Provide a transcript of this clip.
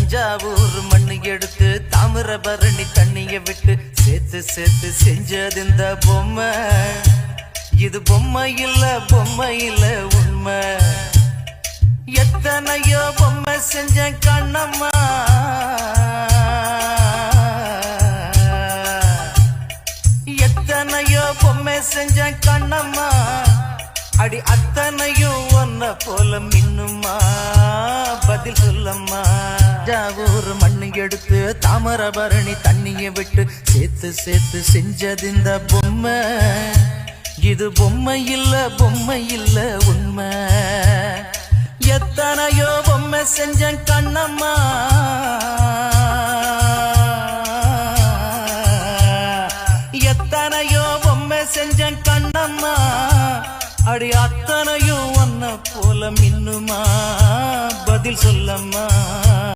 தஞ்சாவூர் மண்ணு எடுத்து தாமிரபரணி தண்ணிய விட்டு சேர்த்து சேர்த்து செஞ்சது இந்த பொம்மை. இது பொம்மை இல்ல உண்மை. எத்தனையோ பொம்மை செஞ்ச கண்ணம்மா, எத்தனையோ பொம்மை செஞ்ச கண்ணம்மா. அடி அத்தனையும் ஒன்ன போல மின்னுமா, பதில் சொல்லம்மா. தஞ்சாவூர் மண்ணு எடுத்து தாமிரபரணி தண்ணிய விட்டு சேர்த்து சேர்த்து செஞ்சது இந்த பொம்மை. இது பொம்மை இல்ல உண்மை. எத்தனையோ பொம்மை செஞ்ச கண்ணம்மா, எத்தனையோ பொம்மை செஞ்ச கண்ணம்மா. அடி அத்தனையும் ஒன்ன போல மின்னுமா, பதில் சொல்லம்மா.